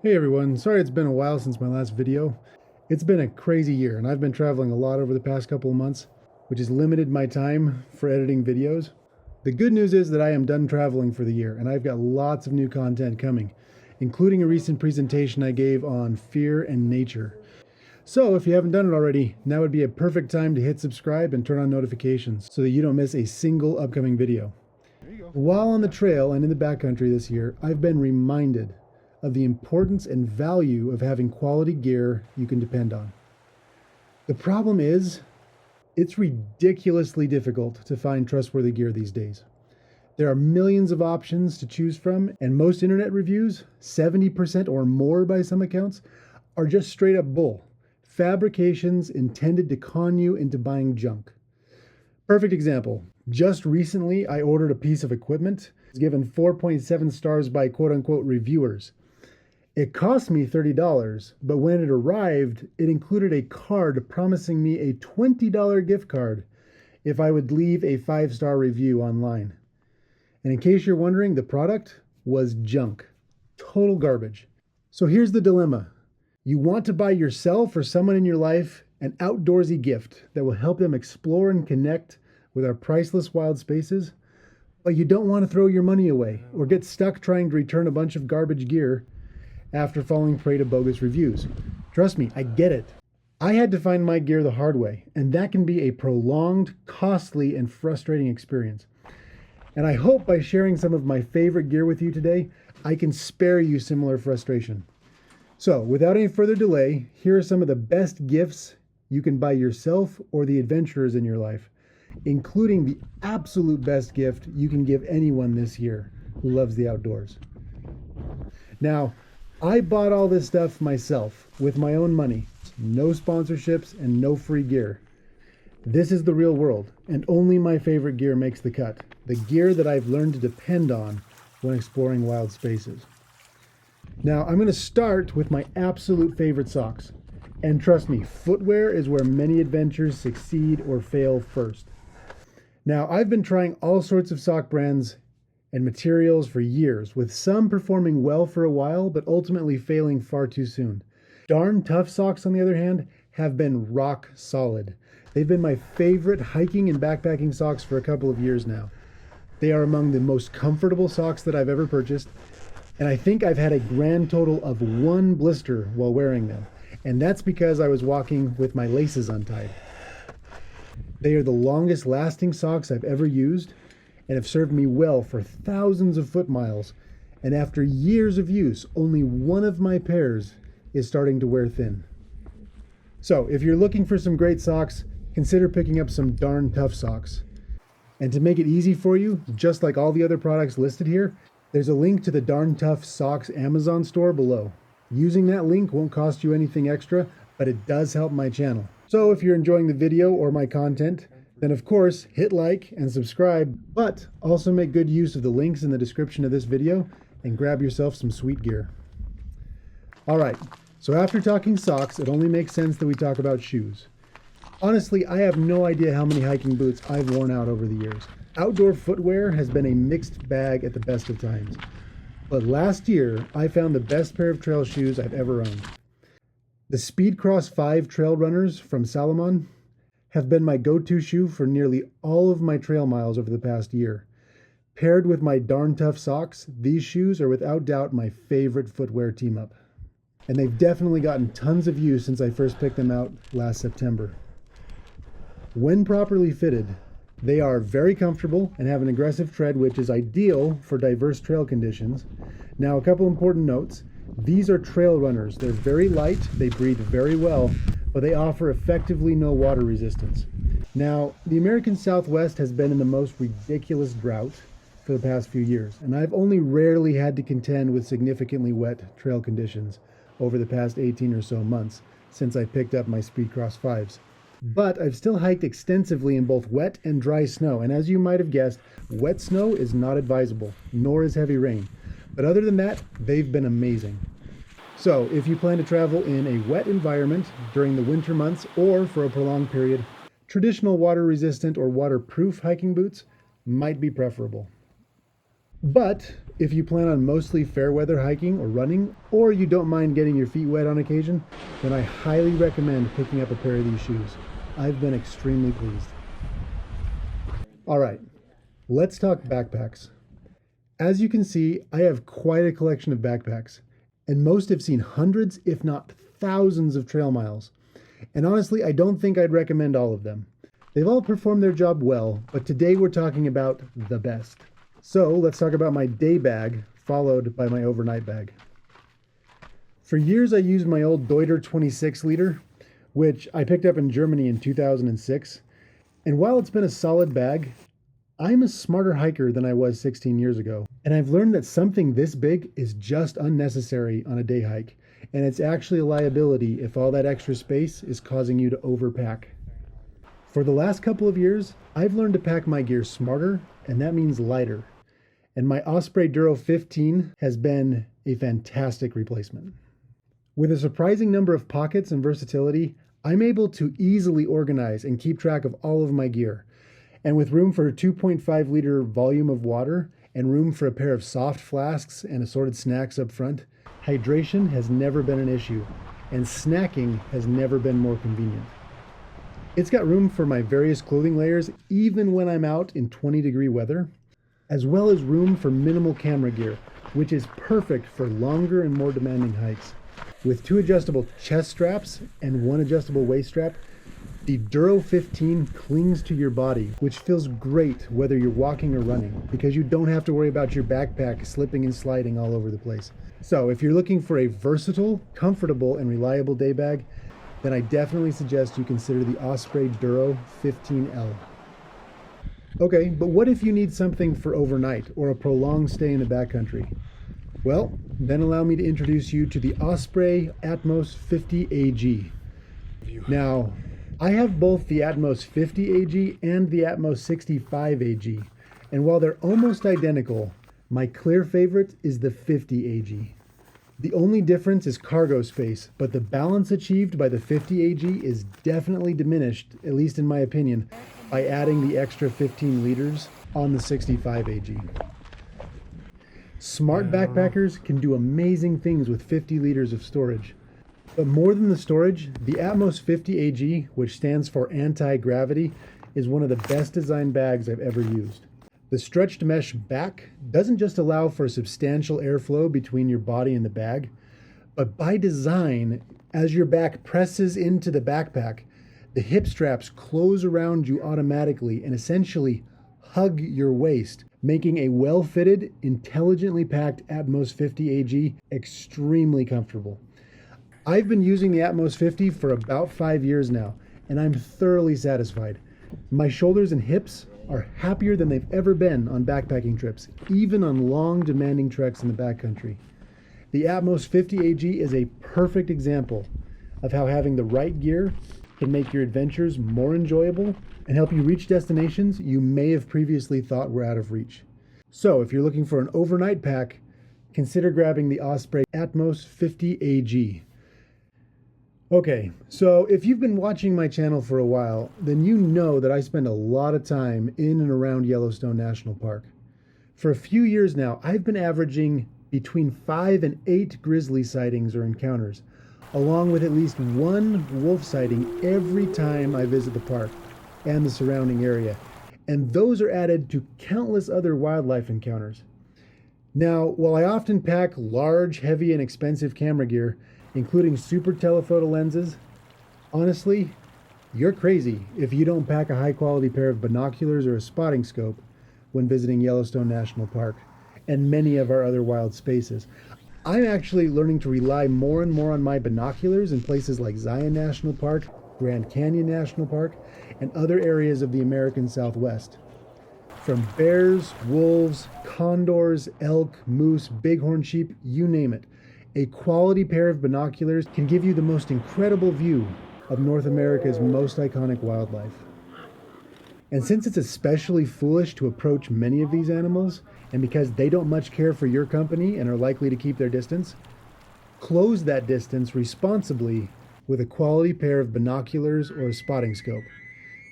Hey everyone, sorry it's been a while since my last video. It's been a crazy year and I've been traveling a lot over the past couple of months, which has limited my time for editing videos. The good news is that I am done traveling for the year and I've got lots of new content coming, including a recent presentation I gave on fear and nature. So if you haven't done it already, now would be a perfect time to hit subscribe and turn on notifications so that you don't miss a single upcoming video. While on the trail and in the backcountry this year, I've been reminded of the importance and value of having quality gear you can depend on. The problem is, it's ridiculously difficult to find trustworthy gear these days. There are millions of options to choose from, and most internet reviews, 70% or more by some accounts, are just straight up bull. Fabrications intended to con you into buying junk. Perfect example. Just recently, I ordered a piece of equipment. It's given 4.7 stars by quote-unquote reviewers. It cost me $30, but when it arrived, it included a card promising me a $20 gift card if I would leave a 5-star review online. And in case you're wondering, the product was junk. Total garbage. So here's the dilemma. You want to buy yourself or someone in your life an outdoorsy gift that will help them explore and connect with our priceless wild spaces, but you don't want to throw your money away or get stuck trying to return a bunch of garbage gear after falling prey to bogus reviews. Trust me, I get it. I had to find my gear the hard way, and that can be a prolonged, costly, and frustrating experience. And I hope by sharing some of my favorite gear with you today, I can spare you similar frustration. So, without any further delay, here are some of the best gifts you can buy yourself or the adventurers in your life, including the absolute best gift you can give anyone this year who loves the outdoors. Now, I bought all this stuff myself with my own money, no sponsorships and no free gear. This is the real world, and only my favorite gear makes the cut, the gear that I've learned to depend on when exploring wild spaces. Now, I'm going to start with my absolute favorite socks. And trust me, footwear is where many adventures succeed or fail first. Now, I've been trying all sorts of sock brands and materials for years, with some performing well for a while, but ultimately failing far too soon. Darn Tough socks, on the other hand, have been rock solid. They've been my favorite hiking and backpacking socks for a couple of years now. They are among the most comfortable socks that I've ever purchased, and I think I've had a grand total of 1 blister while wearing them, and that's because I was walking with my laces untied. They are the longest lasting socks I've ever used, and have served me well for thousands of foot miles, and after years of use, only one of my pairs is starting to wear thin. So, if you're looking for some great socks, consider picking up some Darn Tough socks. And to make it easy for you, just like all the other products listed here, there's a link to the Darn Tough Socks Amazon store below. Using that link won't cost you anything extra, but it does help my channel. So if you're enjoying the video or my content, then of course, hit like and subscribe, but also make good use of the links in the description of this video and grab yourself some sweet gear. All right, so after talking socks, it only makes sense that we talk about shoes. Honestly, I have no idea how many hiking boots I've worn out over the years. Outdoor footwear has been a mixed bag at the best of times. But last year, I found the best pair of trail shoes I've ever owned. The Speedcross 5 trail runners from Salomon have been my go-to shoe for nearly all of my trail miles over the past year. Paired with my Darn Tough socks, these shoes are without doubt my favorite footwear team-up. And they've definitely gotten tons of use since I first picked them out last September. When properly fitted, they are very comfortable and have an aggressive tread, which is ideal for diverse trail conditions. Now, a couple important notes. These are trail runners. They're very light, they breathe very well, but they offer effectively no water resistance. Now, the American Southwest has been in the most ridiculous drought for the past few years, and I've only rarely had to contend with significantly wet trail conditions over the past 18 or so months since I picked up my Speedcross 5s. But I've still hiked extensively in both wet and dry snow, and as you might have guessed, wet snow is not advisable, nor is heavy rain. But other than that, they've been amazing. So, if you plan to travel in a wet environment during the winter months or for a prolonged period, traditional water-resistant or waterproof hiking boots might be preferable. But if you plan on mostly fair weather hiking or running, or you don't mind getting your feet wet on occasion, then I highly recommend picking up a pair of these shoes. I've been extremely pleased. All right, let's talk backpacks. As you can see, I have quite a collection of backpacks, and most have seen hundreds, if not thousands of trail miles. And honestly, I don't think I'd recommend all of them. They've all performed their job well, but today we're talking about the best. So let's talk about my day bag, followed by my overnight bag. For years, I used my old Deuter 26 liter, which I picked up in Germany in 2006. And while it's been a solid bag, I'm a smarter hiker than I was 16 years ago. And I've learned that something this big is just unnecessary on a day hike. And it's actually a liability if all that extra space is causing you to overpack. For the last couple of years, I've learned to pack my gear smarter, and that means lighter. And my Osprey Duro 15 has been a fantastic replacement. With a surprising number of pockets and versatility, I'm able to easily organize and keep track of all of my gear. And with room for a 2.5 liter volume of water and room for a pair of soft flasks and assorted snacks up front, hydration has never been an issue, and snacking has never been more convenient. It's got room for my various clothing layers even when I'm out in 20-degree weather, as well as room for minimal camera gear, which is perfect for longer and more demanding hikes. With 2 adjustable chest straps and 1 adjustable waist strap, the Duro 15 clings to your body, which feels great whether you're walking or running, because you don't have to worry about your backpack slipping and sliding all over the place. So if you're looking for a versatile, comfortable, and reliable day bag, then I definitely suggest you consider the Osprey Duro 15L. Okay, but what if you need something for overnight or a prolonged stay in the backcountry? Well, then allow me to introduce you to the Osprey Atmos 50 AG. Now, I have both the Atmos 50 AG and the Atmos 65 AG, and while they're almost identical, my clear favorite is the 50 AG. The only difference is cargo space, but the balance achieved by the 50 AG is definitely diminished, at least in my opinion, by adding the extra 15 liters on the 65 AG. Smart backpackers can do amazing things with 50 liters of storage. But more than the storage, the Atmos 50 AG, which stands for anti-gravity, is one of the best designed bags I've ever used. The stretched mesh back doesn't just allow for substantial airflow between your body and the bag, but by design, as your back presses into the backpack, the hip straps close around you automatically and essentially hug your waist, making a well-fitted, intelligently packed Atmos 50 AG extremely comfortable. I've been using the Atmos 50 for about 5 years now, and I'm thoroughly satisfied. My shoulders and hips are happier than they've ever been on backpacking trips, even on long, demanding treks in the backcountry. The Atmos 50 AG is a perfect example of how having the right gear can make your adventures more enjoyable and help you reach destinations you may have previously thought were out of reach. So if you're looking for an overnight pack, consider grabbing the Osprey Atmos 50 AG. Okay, so if you've been watching my channel for a while, then you know that I spend a lot of time in and around Yellowstone National Park. For a few years now, I've been averaging between 5 and 8 grizzly sightings or encounters, along with at least 1 wolf sighting every time I visit the park and the surrounding area. And those are added to countless other wildlife encounters. Now, while I often pack large, heavy, and expensive camera gear, including super telephoto lenses, honestly, you're crazy if you don't pack a high-quality pair of binoculars or a spotting scope when visiting Yellowstone National Park and many of our other wild spaces. I'm actually learning to rely more and more on my binoculars in places like Zion National Park, Grand Canyon National Park, and other areas of the American Southwest. From bears, wolves, condors, elk, moose, bighorn sheep, you name it. A quality pair of binoculars can give you the most incredible view of North America's most iconic wildlife. And since it's especially foolish to approach many of these animals, and because they don't much care for your company and are likely to keep their distance, close that distance responsibly with a quality pair of binoculars or a spotting scope.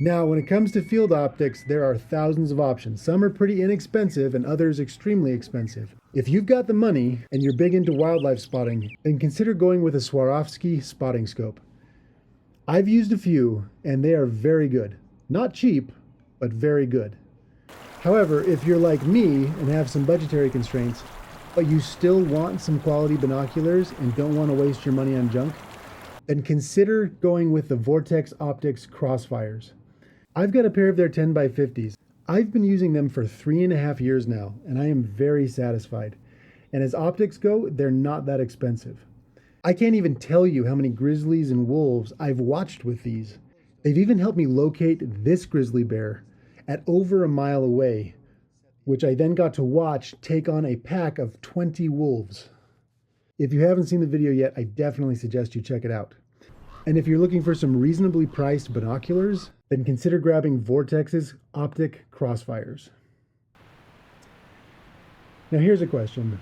Now, when it comes to field optics, there are thousands of options. Some are pretty inexpensive and others extremely expensive. If you've got the money and you're big into wildlife spotting, then consider going with a Swarovski spotting scope. I've used a few and they are very good. Not cheap, but very good. However, if you're like me and have some budgetary constraints, but you still want some quality binoculars and don't want to waste your money on junk, then consider going with the Vortex Optics Crossfires. I've got a pair of their 10x50s. I've been using them for 3.5 years now, and I am very satisfied. And as optics go, they're not that expensive. I can't even tell you how many grizzlies and wolves I've watched with these. They've even helped me locate this grizzly bear at over a mile away, which I then got to watch take on a pack of 20 wolves. If you haven't seen the video yet, I definitely suggest you check it out. And if you're looking for some reasonably priced binoculars, then consider grabbing Vortex's Optic Crossfires. Now here's a question.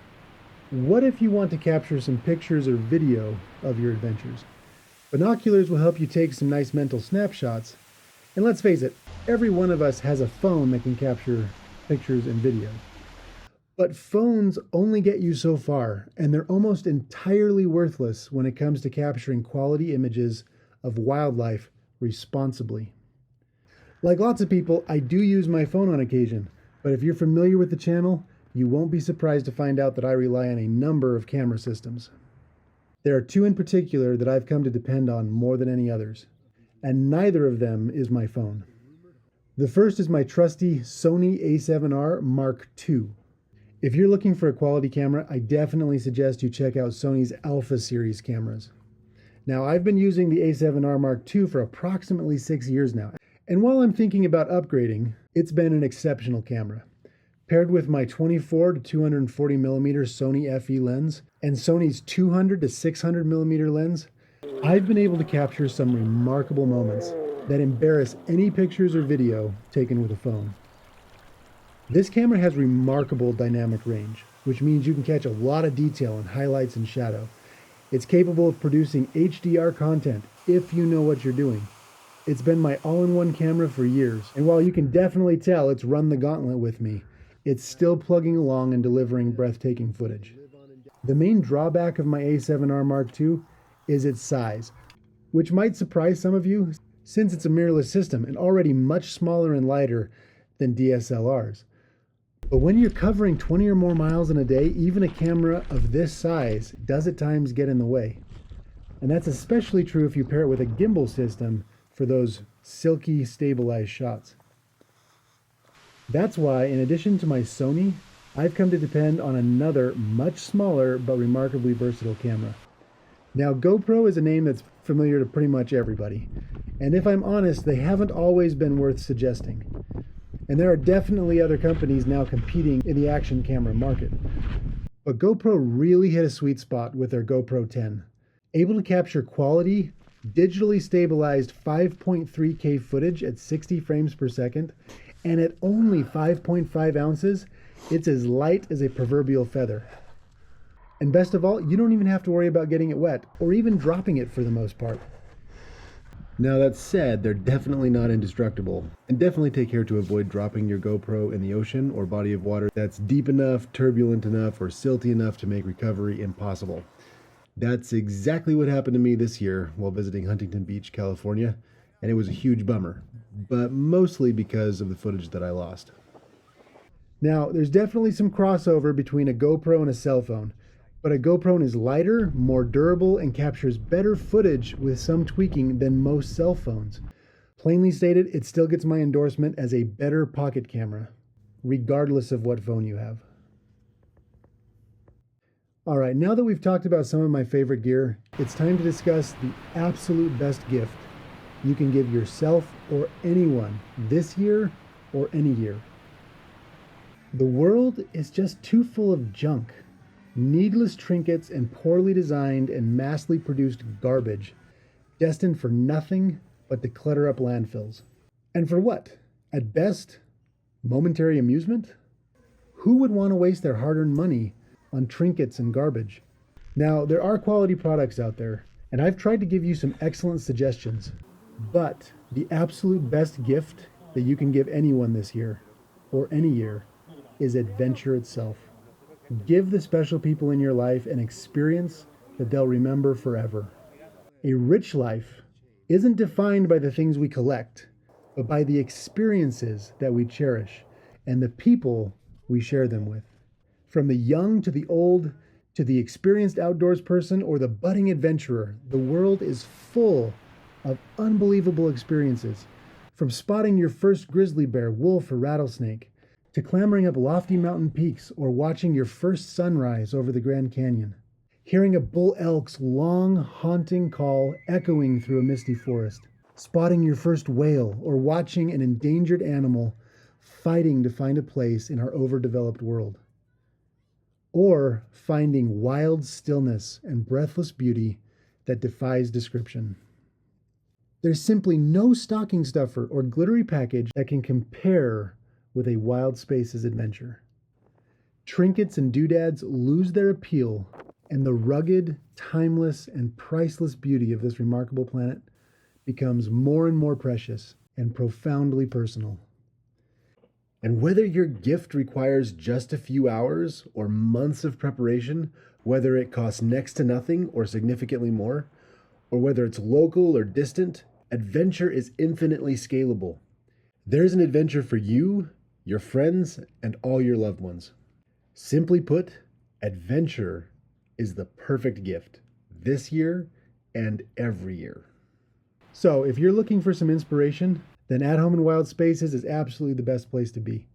What if you want to capture some pictures or video of your adventures? Binoculars will help you take some nice mental snapshots. And let's face it, every one of us has a phone that can capture pictures and video. But phones only get you so far, and they're almost entirely worthless when it comes to capturing quality images of wildlife responsibly. Like lots of people, I do use my phone on occasion, but if you're familiar with the channel, you won't be surprised to find out that I rely on a number of camera systems. There are two in particular that I've come to depend on more than any others, and neither of them is my phone. The first is my trusty Sony A7R Mark II. If you're looking for a quality camera, I definitely suggest you check out Sony's Alpha series cameras. Now, I've been using the A7R Mark II for approximately 6 years now, and while I'm thinking about upgrading, it's been an exceptional camera. Paired with my 24 to 240 millimeter Sony FE lens and Sony's 200 to 600 millimeter lens, I've been able to capture some remarkable moments that embarrass any pictures or video taken with a phone. This camera has remarkable dynamic range, which means you can catch a lot of detail in highlights and shadow. It's capable of producing HDR content if you know what you're doing. It's been my all-in-one camera for years, and while you can definitely tell it's run the gauntlet with me, it's still plugging along and delivering breathtaking footage. The main drawback of my A7R Mark II is its size, which might surprise some of you since it's a mirrorless system and already much smaller and lighter than DSLRs. But when you're covering 20 or more miles in a day, even a camera of this size does at times get in the way. And that's especially true if you pair it with a gimbal system for those silky, stabilized shots. That's why, in addition to my Sony, I've come to depend on another, much smaller but remarkably versatile camera. Now, GoPro is a name that's familiar to pretty much everybody. And if I'm honest, they haven't always been worth suggesting. And there are definitely other companies now competing in the action camera market. But GoPro really hit a sweet spot with their GoPro 10. Able to capture quality, digitally stabilized 5.3K footage at 60 frames per second, and at only 5.5 ounces, it's as light as a proverbial feather. And best of all, you don't even have to worry about getting it wet, or even dropping it for the most part. Now that said, they're definitely not indestructible, and definitely take care to avoid dropping your GoPro in the ocean or body of water that's deep enough, turbulent enough, or silty enough to make recovery impossible. That's exactly what happened to me this year while visiting Huntington Beach, California, and it was a huge bummer, but mostly because of the footage that I lost. Now, there's definitely some crossover between a GoPro and a cell phone, but a GoPro is lighter, more durable, and captures better footage with some tweaking than most cell phones. Plainly stated, it still gets my endorsement as a better pocket camera, regardless of what phone you have. Alright, now that we've talked about some of my favorite gear, it's time to discuss the absolute best gift you can give yourself or anyone this year or any year. The world is just too full of junk. Needless trinkets and poorly designed and massively produced garbage, destined for nothing but to clutter up landfills. And for what? At best, momentary amusement? Who would want to waste their hard-earned money on trinkets and garbage? Now, there are quality products out there, and I've tried to give you some excellent suggestions, but The absolute best gift that you can give anyone this year, or any year, is adventure itself. Give the special people in your life an experience that they'll remember forever. A rich life isn't defined by the things we collect, but by the experiences that we cherish and the people we share them with. From the young to the old, to the experienced outdoors person or the budding adventurer, the world is full of unbelievable experiences. From spotting your first grizzly bear, wolf, or rattlesnake, to clambering up lofty mountain peaks or watching your first sunrise over the Grand Canyon. Hearing a bull elk's long, haunting call echoing through a misty forest. Spotting your first whale or watching an endangered animal fighting to find a place in our overdeveloped world. Or finding wild stillness and breathless beauty that defies description. There's simply no stocking stuffer or glittery package that can compare with a Wild Spaces adventure. Trinkets and doodads lose their appeal, and the rugged, timeless, and priceless beauty of this remarkable planet becomes more and more precious and profoundly personal. And whether your gift requires just a few hours or months of preparation, whether it costs next to nothing or significantly more, or whether it's local or distant, adventure is infinitely scalable. There's an adventure for you, your friends, and all your loved ones. Simply put, adventure is the perfect gift this year and every year. So if you're looking for some inspiration, then At Home in Wild Spaces is absolutely the best place to be.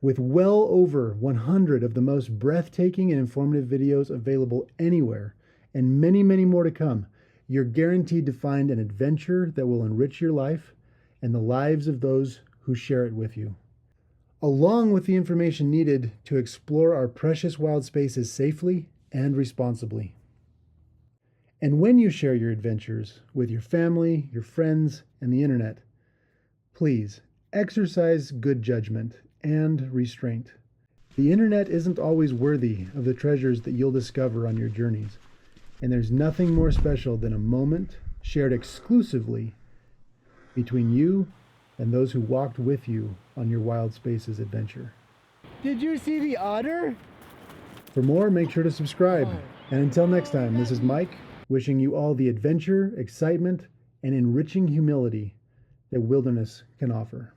With well over 100 of the most breathtaking and informative videos available anywhere, and many, many more to come, you're guaranteed to find an adventure that will enrich your life and the lives of those who share it with you, along with the information needed to explore our precious wild spaces safely and responsibly. And when you share your adventures with your family, your friends, and the internet, please exercise good judgment and restraint. The internet isn't always worthy of the treasures that you'll discover on your journeys, and there's nothing more special than a moment shared exclusively between you and those who walked with you on your Wild Spaces adventure. Did you see the otter? For more, make sure to subscribe. And until next time, this is Mike, wishing you all the adventure, excitement, and enriching humility that wilderness can offer.